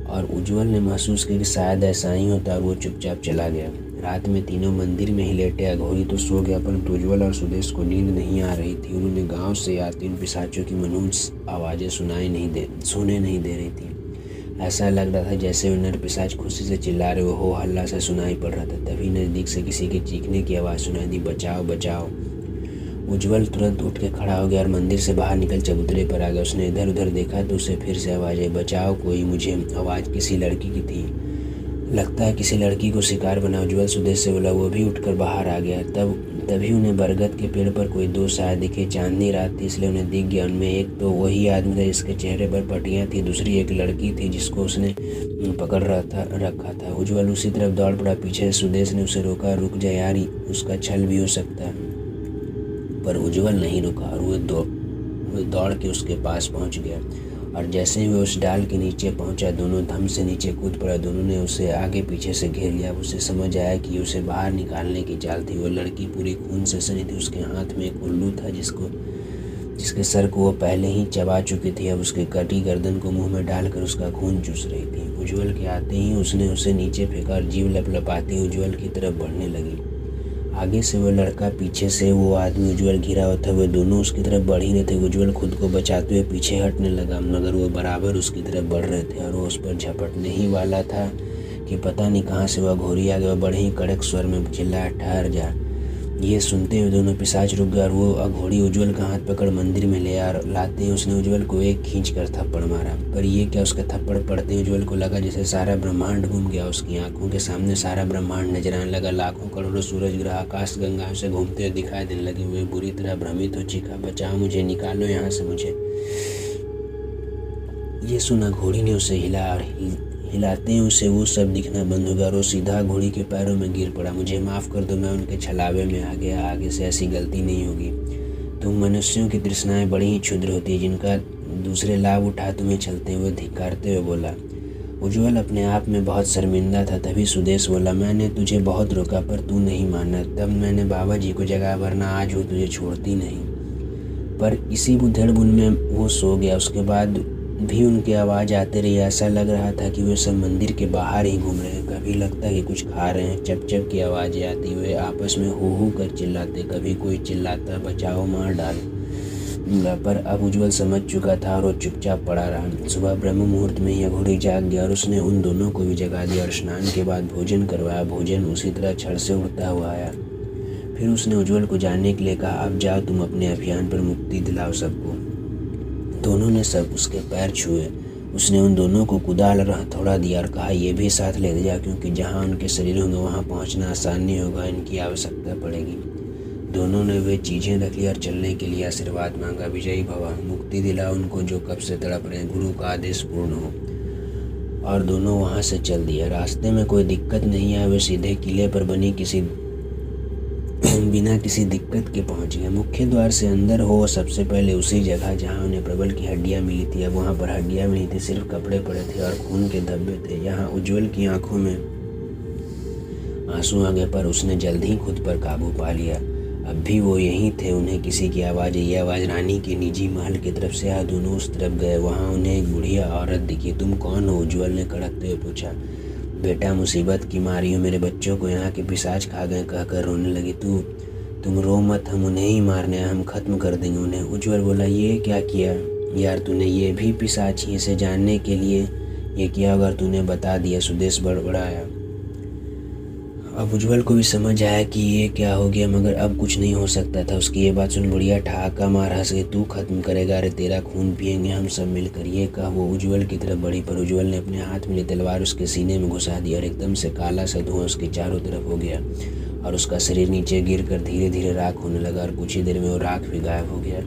और उज्जवल ने महसूस किया कि शायद ऐसा ही होता और वो चुपचाप चला गया। रात में तीनों मंदिर में ही लेटे। अघोरी तो सो गया, परंतु उज्जवल और सुदेश को नींद नहीं आ रही थी। उन्होंने गांव से आती उन पिशाचों की मनहूस आवाज़ें सोने नहीं दे रही थी। ऐसा लग रहा था जैसे वे नर पिशाच खुशी से चिल्ला रहे हो हल्ला से सुनाई पड़ रहा था। तभी नज़दीक से किसी के चीखने की आवाज़ सुनाई दी, बचाओ बचाओ। उज्जवल तुरंत उठ के खड़ा हो गया और मंदिर से बाहर निकल चबूतरे पर आ गया। उसने इधर उधर देखा तो उसे फिर से आवाज़ आई, बचाओ कोई मुझे। आवाज़ किसी लड़की की थी। लगता है किसी लड़की को शिकार बना। उज्जवल सुदेश से बोला। वो भी उठकर बाहर आ गया। तभी उन्हें बरगद के पेड़ पर कोई दो साया दिखे। चांदनी रात थी इसलिए उन्हें दिख गया। उनमें एक तो वही आदमी था जिसके चेहरे पर पट्टियाँ थी, दूसरी एक लड़की थी जिसको उसने पकड़ रखा था। उज्जवल उसी तरफ दौड़ पड़ा। पीछे सुदेश ने उसे रोका, रुक जा यार, उसका छल भी हो सकता है। पर उज्जवल नहीं रुका और वो दौड़ के उसके पास पहुंच गया। और जैसे ही वो उस डाल के नीचे पहुंचा, दोनों धम से नीचे कूद पड़ा। दोनों ने उसे आगे पीछे से घेर लिया। उसे समझ आया कि उसे बाहर निकालने की चाल थी। वो लड़की पूरी खून से सनी थी। उसके हाथ में एक उल्लू था जिसके सर को वो पहले ही चबा चुकी थी। अब उसके कटी गर्दन को मुंह में डालकर उसका खून चूस रही थी। उज्जवल के आते ही उसने उसे नीचे फेंका और जीव लपलपाती उज्जवल की तरफ बढ़ने लगी। आगे से वो लड़का, पीछे से वो आदमी उज्जवल घिरा हुआ था। वे दोनों उसकी तरफ बढ़ ही रहे थे। उज्जवल खुद को बचाते हुए पीछे हटने लगा, मगर वो बराबर उसकी तरफ बढ़ रहे थे और वो उस पर झपटने ही वाला था कि कि पता नहीं कहाँ से वह घोड़ी आ गया और बड़े ही कड़क स्वर में चिल्लाया, ठहर जा। ये सुनते हुए दोनों पिशाच रुक गए और वो अघोड़ी उज्ज्वल का हाथ पकड़ मंदिर में ले आया। लाते ही उसने उज्ज्वल को एक खींच कर थप्पड़ मारा। पर ये क्या, उसके थप्पड़ पड़ते ही उज्ज्वल को लगा जैसे सारा ब्रह्मांड घूम गया। उसकी आंखों के सामने सारा ब्रह्मांड नजर आने लगा। लाखों करोड़ों सूरज ग्रह आकाश गंगाओं से घूमते हुए दिखाई देने लगे। हुए बुरी तरह भ्रमित हो चीखा, बचाओ मुझे, निकालो यहाँ से मुझे। ये सुना घोड़ी ने उसे हिलाया और हिलाते ही उसे वो सब दिखना बंद हो गया और वो सीधा घोड़ी के पैरों में गिर पड़ा। मुझे माफ़ कर दो, मैं उनके छलावे में आ गया, आगे से ऐसी गलती नहीं होगी। तुम मनुष्यों की तृष्णाएं बड़ी ही क्षुद्र होती है, जिनका दूसरे लाभ उठा तुम्हें चलते हुए धिक्कारते हुए बोला। उज्ज्वल अपने आप में बहुत शर्मिंदा था। तभी सुदेश बोला, मैंने तुझे बहुत रोका पर तू नहीं माना। तब मैंने बाबा जी को जगाया, वरना आज वो तुझे छोड़ती नहीं। पर इसी बुधड़ बुन में वो सो गया। उसके बाद भी उनकी आवाज़ आते रही। ऐसा लग रहा था कि वे सब मंदिर के बाहर ही घूम रहे हैं। कभी लगता कि कुछ खा रहे हैं। चप चप की आवाज़ें आती, हुए आपस में हू कर चिल्लाते। कभी कोई चिल्लाता, बचाओ, मार डाल। पर अब उज्ज्वल समझ चुका था और वो चुपचाप पड़ा रहा। सुबह ब्रह्म मुहूर्त में ही अघोड़ी जाग गया और उसने उन दोनों को भी जगा दिया और स्नान के बाद भोजन करवाया। भोजन उसी तरह छड़ से उड़ता हुआ आया। फिर उसने उज्ज्वल को जाने के लिए कहा, अब जाओ, तुम अपने अभियान पर मुक्ति दिलाओ सबको। दोनों ने सब उसके पैर छुए। उसने उन दोनों को कुदाल और हथौड़ा दिया और कहा, ये भी साथ ले जा, क्योंकि जहाँ उनके शरीर होंगे वहाँ पहुँचना आसान नहीं होगा, इनकी आवश्यकता पड़ेगी। दोनों ने वे चीज़ें रख ली और चलने के लिए आशीर्वाद मांगा, विजयी भवा, मुक्ति दिला उनको जो कब से तड़प रहे, गुरु का आदेश पूर्ण हो। और दोनों वहाँ से चल दिए। रास्ते में कोई दिक्कत नहीं आई। वे सीधे किले पर बनी बिना किसी दिक्कत के पहुंच गए। मुख्य द्वार से अंदर हो सबसे पहले उसी जगह जहां उन्हें प्रबल की हड्डियां मिली थी। अब वहां पर हड्डियां भी नहीं थी, सिर्फ कपड़े पड़े थे और खून के धब्बे थे। यहाँ उज्ज्वल की आंखों में आंसू आ गए, पर उसने जल्द ही खुद पर काबू पा लिया। अब भी वो यहीं थे। उन्हें किसी की आवाज़, ये आवाज़ रानी के निजी महल की तरफ से आ। दोनों उस तरफ गए। वहाँ उन्हें एक बुढ़िया औरत दिखी। तुम कौन हो? उज्ज्वल ने कड़कते हुए पूछा। बेटा, मुसीबत की मारी हूँ, मेरे बच्चों को यहाँ के पिशाच खा गए, कहकर रोने लगी। तुम रो मत, हम उन्हें ही मारने हैं, हम खत्म कर देंगे उन्हें। उज्ज्वल बोला, ये क्या किया यार तूने? ये भी पिशाच ही, इसे जानने के लिए ये किया, अगर तूने बता दिया। सुदेश बड़बड़ाया। अब उज्ज्वल को भी समझ आया कि ये क्या हो गया, मगर अब कुछ नहीं हो सकता था। उसकी ये बात सुन बुढ़िया ठहाका मार हंस गई। तू खत्म करेगा? अरे तेरा खून पियेंगे हम सब मिलकर। ये कहा वो उज्ज्वल की तरफ बढ़ी, पर उज्ज्वल ने अपने हाथ में तलवार उसके सीने में घुसा दी और एकदम से काला सा धुआं उसके चारों तरफ हो गया और उसका शरीर नीचे गिरकर धीरे धीरे राख होने लगा और कुछ ही देर में वो राख भी गायब हो गया।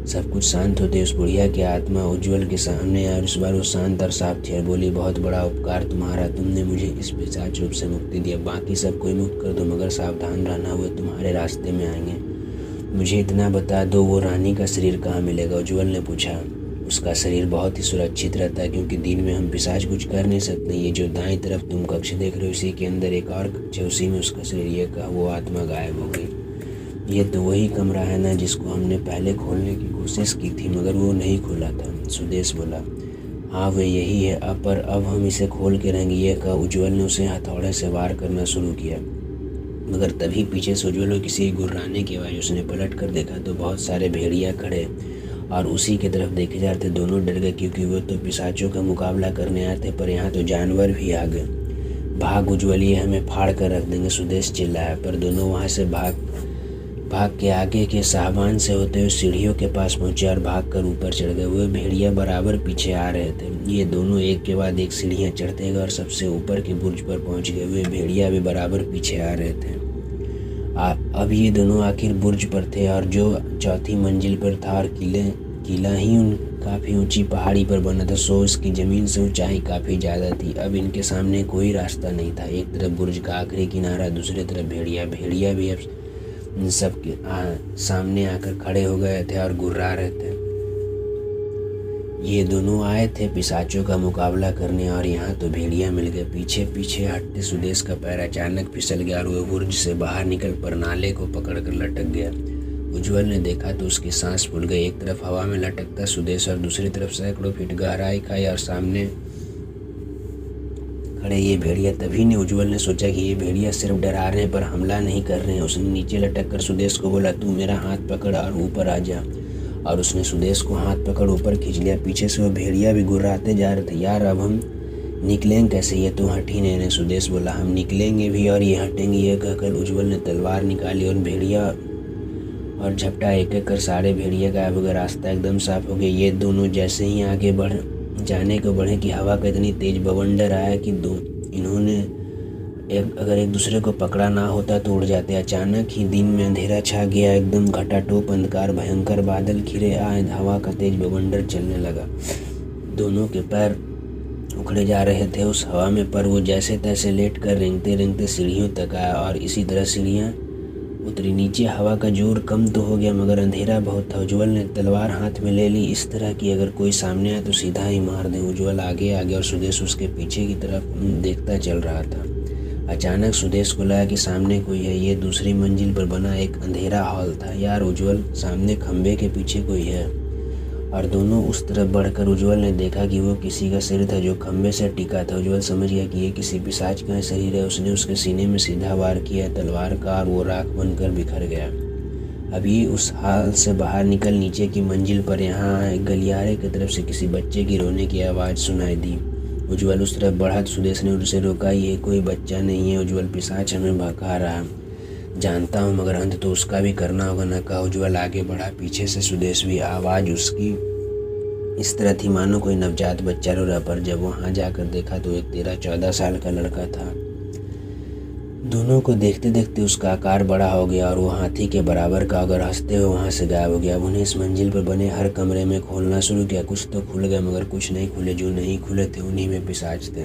सब कुछ शांत होते उस बुढ़िया की आत्मा उज्ज्वल के सामने आया और इस बार वो शांत और साफ थी और बोली, बहुत बड़ा उपकार तुम्हारा, तुमने मुझे इस पिशाच रूप से मुक्ति दिया। बाकी सब कोई मुक्त कर दो, मगर सावधान रहना, वो तुम्हारे रास्ते में आएंगे। मुझे इतना बता दो, वो रानी का शरीर कहाँ मिलेगा? उज्ज्वल ने पूछा। उसका शरीर बहुत ही सुरक्षित रहता है, क्योंकि दिन में हम पिशाच कुछ कर नहीं सकते। ये जो दाईं तरफ तुम कक्ष देख रहे हो, इसी के अंदर एक और कक्ष है, उसी में उसका शरीर। ये कहा वो आत्मा गायब हो गई। ये तो वही कमरा है ना जिसको हमने पहले खोलने की कोशिश की थी, मगर वो नहीं खुला था। सुदेश बोला, हाँ वे यही है, अब हम इसे खोल के रहेंगे। ये कहा उज्ज्वल ने उसे हथौड़े से वार करना शुरू किया, मगर तभी पीछे से उज्ज्वल को किसी गुर्राने की आवाज़। उसने पलट कर देखा तो बहुत सारे भेड़िया खड़े और उसी की तरफ देखे जा रहे थे। दोनों डर गए, क्योंकि वो तो पिशाचों का मुकाबला करने आए थे, पर यहाँ तो जानवर भी आ गए। भाग उज्ज्वल, ये हमें फाड़ कर रख देंगे, सुदेश चिल्लाया। पर दोनों वहाँ से भाग के आगे के साहबान से होते हुए सीढ़ियों के पास पहुँचे और भाग कर ऊपर चढ़ गए। वो भेड़िया बराबर पीछे आ रहे थे। ये दोनों एक के बाद एक सीढ़ियाँ चढ़ते गए और सबसे ऊपर के बुर्ज पर पहुँच गए। वे भेड़िया भी बराबर पीछे आ रहे थे। अब ये दोनों आखिर बुर्ज पर थे और जो चौथी मंजिल पर था और किला ही उन काफ़ी ऊंची पहाड़ी पर बना था, सो इसकी ज़मीन से ऊंचाई काफ़ी ज़्यादा थी। अब इनके सामने कोई रास्ता नहीं था। एक तरफ बुर्ज का आखिरी किनारा, दूसरी तरफ भेड़िया भी अब सबके सामने आकर खड़े हो गए थे और गुर्रा रहे थे। ये दोनों आए थे पिशाचों का मुकाबला करने और यहाँ तो भेड़िया मिल गए। पीछे पीछे हटते सुदेश का पैर अचानक फिसल गया और वह बुर्ज से बाहर निकल पर नाले को पकड़कर लटक गया। उज्ज्वल ने देखा तो उसकी सांस फूल गई। एक तरफ हवा में लटकता सुदेश और दूसरी तरफ सैकड़ों फीट गहराई खाई और सामने खड़े ये भेड़िया। तभी ने उज्ज्वल ने सोचा कि ये भेड़िया सिर्फ डरा रहे हैं पर हमला नहीं कर रहे हैं। उसने नीचे लटक कर सुदेश को बोला, तू मेरा हाथ पकड़ और ऊपर आ जा। और उसने सुदेश को हाथ पकड़ ऊपर खींच लिया। पीछे से वो भेड़िया भी गुर्राते जा रहे थे। यार अब हम निकलेंगे कैसे, ये तो हट ही नहीं रहे। सुदेश बोला, हम निकलेंगे भी और ये हटेंगे। ये कहकर उज्ज्वल ने तलवार निकाली और भेड़िया और झपटा एक एक कर सारे भेड़िया गायब हो गए। रास्ता एकदम साफ हो गया। ये दोनों जैसे ही आगे जाने को बढ़े कि हवा का इतनी तेज बवंडर आया कि इन्होंने अगर एक दूसरे को पकड़ा ना होता तो उड़ जाते। अचानक ही दिन में अंधेरा छा गया, एकदम घटाटोप अंधकार, भयंकर बादल घिरे आए, हवा का तेज बवंडर चलने लगा। दोनों के पैर उखड़े जा रहे थे उस हवा में, पर वो जैसे तैसे लेट कर रेंगते रेंगते सीढ़ियों तक आया और इसी तरह सीढ़ियाँ उतरी। नीचे हवा का जोर कम तो हो गया मगर अंधेरा बहुत था। उज्ज्वल ने तलवार हाथ में ले ली, इस तरह कि अगर कोई सामने आए तो सीधा ही मार दे। उज्ज्वल आगे आ गया और सुदेश उसके पीछे की तरफ देखता चल रहा था। अचानक सुदेश को लगा कि सामने कोई है। ये दूसरी मंजिल पर बना एक अंधेरा हॉल था। यार उज्ज्वल, सामने खंबे के पीछे कोई है। और दोनों उस तरफ बढ़कर उज्ज्वल ने देखा कि वो किसी का सिर था जो खंबे से टिका था। उज्ज्वल समझ गया कि ये किसी पिशाच का शरीर है। उसने उसके सीने में सीधा वार किया तलवार का और वो राख बनकर बिखर गया। अभी उस हाल से बाहर निकल नीचे की मंजिल पर यहाँ गलियारे की तरफ से किसी बच्चे की रोने की आवाज़ सुनाई दी। उज्ज्वल उस तरफ बढ़ा तो सुदेश ने उसे रोका। ये कोई बच्चा नहीं है उज्ज्वल, पिशाच हमें भगा रहा, जानता हूँ, मगर अंत तो उसका भी करना होगा ना, कहा। उज्ज्वल आगे बढ़ा, पीछे से सुदेश भी। आवाज़ उसकी इस तरह थी मानो कोई नवजात बच्चा रो रहा, पर जब वहाँ जाकर देखा तो एक 13-14 साल का लड़का था। दोनों को देखते देखते उसका आकार बड़ा हो गया और वो हाथी के बराबर का, अगर हंसते हुए वहाँ से गायब हो गया। अब उन्हें इस मंजिल पर बने हर कमरे में खोलना शुरू किया। कुछ तो खुल गए मगर कुछ नहीं खुले। जो नहीं खुले थे उन्हीं में पिशाच थे।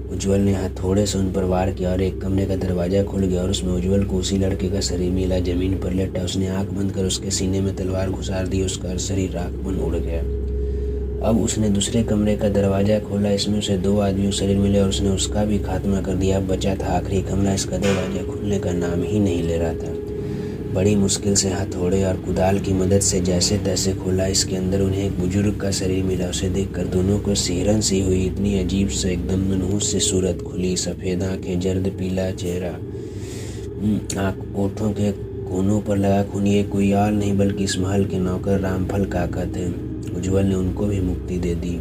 उज्ज्वल ने हथौड़े से उन पर वार किया और एक कमरे का दरवाज़ा खुल गया और उसमें उज्ज्वल को उसी लड़के का शरीर मिला, जमीन पर लेटा। उसने आंख बंद कर उसके सीने में तलवार घुसार दी। उसका शरीर राख बन उड़ गया। अब उसने दूसरे कमरे का दरवाज़ा खोला। इसमें उसे 2 आदमियों के शरीर मिले और उसने उसका भी खात्मा कर दिया। अब बचा था आखिरी कमरा। इसका दरवाज़ा खुलने का नाम ही नहीं ले रहा था। बड़ी मुश्किल से हथौड़े और कुदाल की मदद से जैसे तैसे खोला। इसके अंदर उन्हें एक बुजुर्ग का शरीर मिला। उसे देखकर दोनों को सिहरन सी हुई। इतनी अजीब से एकदम मनहूस सी सूरत, खुली सफ़ेद आँखें, जर्द पीला चेहरा, आँख ओठों के कोनों पर लगा खून। ये कोई और नहीं बल्कि इस महल के नौकर रामफल काका थे। उज्ज्वल ने उनको भी मुक्ति दे दी।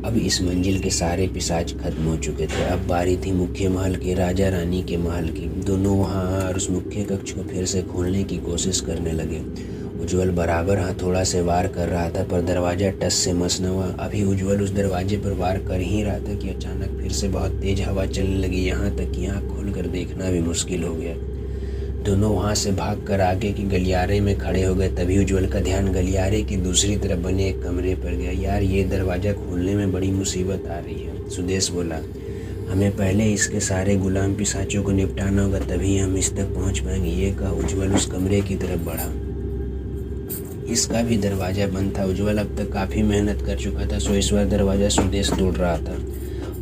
अब इस मंजिल के सारे पिशाच खत्म हो चुके थे। अब बारी थी मुख्य महल के, राजा रानी के महल की। दोनों वहाँ और उस मुख्य कक्ष को फिर से खोलने की कोशिश करने लगे। उज्ज्वल बराबर हथौड़ा से वार कर रहा था पर दरवाज़ा टस से मस न हुआ। अभी उज्ज्वल उस दरवाजे पर वार कर ही रहा था कि अचानक फिर से बहुत तेज हवा चलने लगी, यहाँ तक कि आँख खोल कर देखना भी मुश्किल हो गया। दोनों वहाँ से भागकर आगे के गलियारे में खड़े हो गए। तभी उज्ज्वल का ध्यान गलियारे की दूसरी तरफ बने एक कमरे पर गया। यार ये दरवाज़ा खोलने में बड़ी मुसीबत आ रही है, सुदेश बोला। हमें पहले इसके सारे गुलाम पिशाचों को निपटाना होगा, तभी हम इस तक पहुँच पाएंगे। ये कहा उज्ज्वल उस कमरे की तरफ बढ़ा। इसका भी दरवाज़ा बंद था। उज्ज्वल अब तक काफ़ी मेहनत कर चुका था, सो इस बार दरवाज़ा सुदेश तोड़ रहा था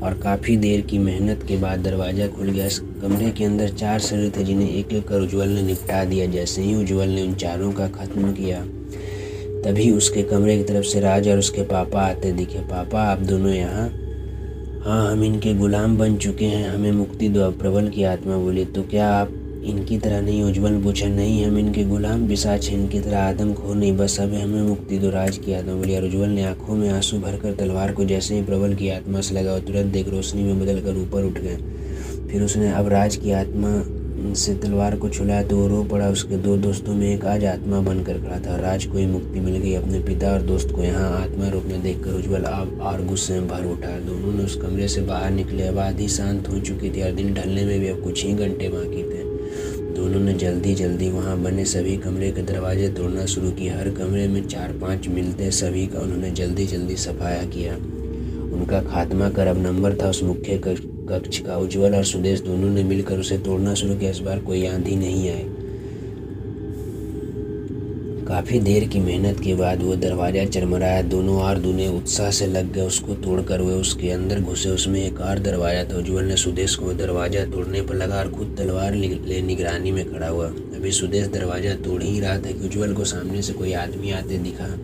और काफ़ी देर की मेहनत के बाद दरवाज़ा खुल गया। इस कमरे के अंदर 4 शरीर थे जिन्हें एक एक कर उज्ज्वल ने निपटा दिया। जैसे ही उज्ज्वल ने उन चारों का खत्म किया तभी उसके कमरे की तरफ से राज और उसके पापा आते दिखे। पापा, आप दोनों यहाँ? हाँ, हम इनके गुलाम बन चुके हैं, हमें मुक्ति दो। प्रबल की आत्मा बोली। तो क्या आप इनकी तरह नहीं? उज्ज्वल पूछा। नहीं, हम इनके गुलाम पिशाच हैं, इनकी तरह आदमखोर नहीं, बस अब हमें मुक्ति दो। राज की आत्मा बोली। और उज्ज्वल ने आंखों में आंसू भरकर तलवार को जैसे ही प्रबल की आत्मा से लगा, तुरंत एक रोशनी में बदलकर ऊपर उठ गए। फिर उसने अब राज की आत्मा से तलवार को छुलाया तो वो रो पड़ा। उसके 2 दोस्तों में एक आज आत्मा बनकर खड़ा था। राज को ही मुक्ति मिल गई। अपने पिता और दोस्त को यहाँ आत्मा रूप में देखकर उज्ज्वल अब और गुस्से में भर उठा। दोनों ने उस कमरे से बाहर निकले। अब आधी शांत हो चुकी थी और दिन ढलने में भी अब कुछ ही घंटे बाकी थे। दोनों ने जल्दी जल्दी वहाँ बने सभी कमरे के दरवाजे तोड़ना शुरू किया। हर कमरे में 4-5 मिलते, सभी का उन्होंने जल्दी जल्दी सफाया किया। उनका खात्मा कर अब नंबर था उस मुख्य कक्ष का। उज्ज्वल और सुदेश दोनों ने मिलकर उसे तोड़ना शुरू किया। इस बार कोई आंधी नहीं आई। काफ़ी देर की मेहनत के बाद वो दरवाज़ा चरमराया। दोनों और दूने उत्साह से लग गए उसको तोड़कर। वे उसके अंदर घुसे। उसमें एक और दरवाज़ा था। उज्ज्वल ने सुदेश को दरवाज़ा तोड़ने पर लगा और खुद तलवार ले निगरानी में खड़ा हुआ। अभी सुदेश दरवाज़ा तोड़ ही रहा था कि उज्ज्वल को सामने से कोई आदमी आते दिखा।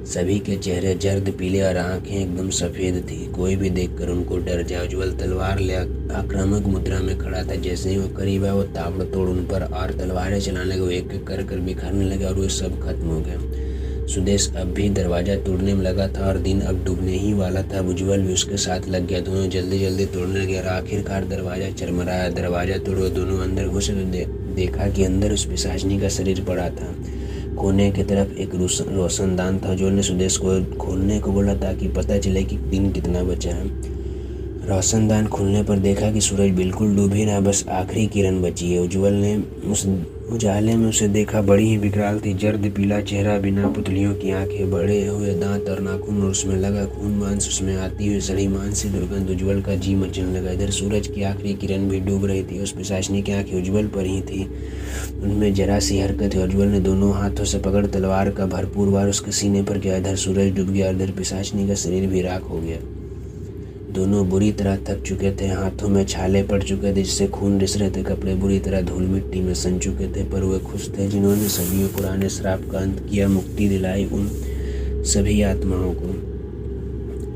सभी के चेहरे जर्द पीले और आंखें एकदम सफ़ेद थी। कोई भी देखकर उनको डर जाए। उज्ज्वल तलवार ले आक्रामक मुद्रा में खड़ा था। जैसे ही वो करीब आया वो ताबड़तोड़ उन पर और तलवारें चलाने लगे। वो एक एक कर बिखरने लगे और वे सब खत्म हो गए। सुदेश अब भी दरवाज़ा तोड़ने में लगा था और दिन अब डूबने ही वाला था। उज्ज्वल भी उसके साथ लग गया। दोनों जल्दी जल्दी तोड़ने लगे और आखिरकार दरवाज़ा चरमराया। दरवाज़ा तोड़ो, दोनों अंदर घुसे तो देखा कि अंदर उस पिशाचिनी का शरीर पड़ा था। कोने की तरफ एक रोशनदान था। उज्ज्वल ने सुदेश को खोलने को बोला ताकि पता चले कि दिन कितना बचा है। रोशनदान खुलने पर देखा कि सूरज बिल्कुल डूब ही रहा, बस आखिरी किरण बची है। उज्ज्वल ने उस उजाले में उसे देखा। बड़ी ही विकराल थी, जर्द पीला चेहरा, बिना पुतलियों की आंखें, बड़े हुए दांत और नाखून, और उसमें लगा खून, मांस, उसमें आती हुई सड़ी मांस से दुर्गंध। उज्ज्वल का जी मचलने लगा। इधर सूरज की आखिरी किरण भी डूब रही थी। उस पिशाचिनी की आंखें उज्ज्वल पर ही थी, उनमें जरा सी हरकत है। उज्ज्वल ने दोनों हाथों से पकड़ तलवार का भरपूर वार उसके सीने पर किया। इधर सूरज डूब गया और इधर पिशाचिनी का शरीर भी राख हो गया। दोनों बुरी तरह थक चुके थे, हाथों में छाले पड़ चुके थे जिससे खून रिस रहे थे, कपड़े बुरी तरह धूल मिट्टी में सन चुके थे। पर वे खुश थे जिन्होंने सदियों पुराने श्राप का अंत किया, मुक्ति दिलाई उन सभी आत्माओं को।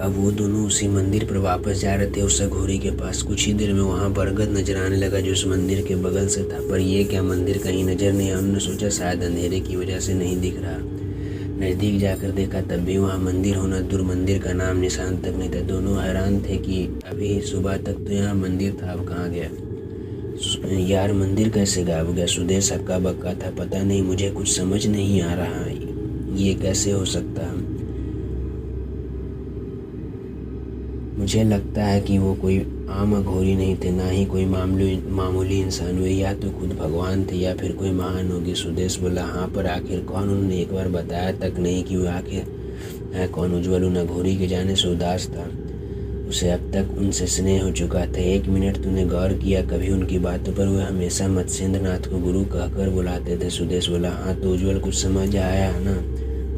अब वो दोनों उसी मंदिर पर वापस जा रहे थे, उस अघोरी के पास। कुछ ही देर में वहाँ बरगद नजर आने लगा जो उस मंदिर के बगल से था। पर यह क्या, मंदिर कहीं नजर नहीं आया। उन्होंने सोचा शायद अंधेरे की वजह से नहीं दिख रहा। नज़दीक जाकर देखा तब भी वहाँ मंदिर होना दूर, मंदिर का नाम निशान तक नहीं था। दोनों हैरान थे कि अभी सुबह तक तो यहाँ मंदिर था, अब कहाँ गया। यार मंदिर कैसे गायब गया? सुदेश हक्का बक्का था। पता नहीं, मुझे कुछ समझ नहीं आ रहा, ये कैसे हो सकता है। मुझे लगता है कि वो कोई आम अघोरी नहीं थे, ना ही कोई मामूली इंसान हुए, या तो खुद भगवान थे या फिर कोई महान होगी। सुदेश बोला, हाँ, पर आखिर कौन? उन्होंने एक बार बताया तक नहीं कि वो आखिर है कौन। उज्ज्वल उन अघोरी के जाने से उदास था। उसे अब तक उनसे स्नेह हो चुका था। 1 मिनट तूने गौर किया कभी उनकी बातों पर? वे हमेशा मत्स्येंद्रनाथ को गुरु कहकर बुलाते थे। सुदेश बोला, हाँ। तो उज्ज्वल कुछ समझ आया है ना?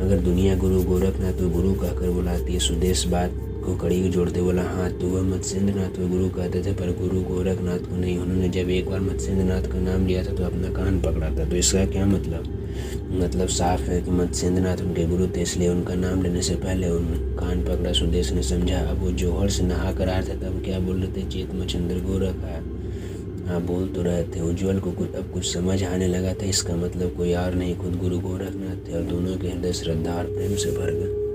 अगर दुनिया गुरु गोरखनाथ को गुरु कहकर बुलाती है। सुदेश बात को कड़ी जोड़ते बोला, हाँ, तो वह मत्स्येंद्रनाथ को गुरु कहते थे पर गुरु गोरखनाथ को नहीं। उन्होंने जब एक बार मत्स्येंद्रनाथ का नाम लिया था तो अपना कान पकड़ा था। तो इसका क्या मतलब साफ है कि मत्स्येंद्रनाथ उनके गुरु थे, इसलिए उनका नाम लेने से पहले उन कान पकड़ा। सुदेश ने समझा। अब वो जोहर से नहा कर आए थे तब क्या बोल रहे थे? चेतमचंद्र गोरख है। हाँ, बोल तो रहे थे। उज्ज्वल को अब कुछ समझ आने लगा था। इसका मतलब कोई और नहीं, खुद गुरु गोरखनाथ थे। और दोनों के हृदय श्रद्धा और प्रेम से भर गए।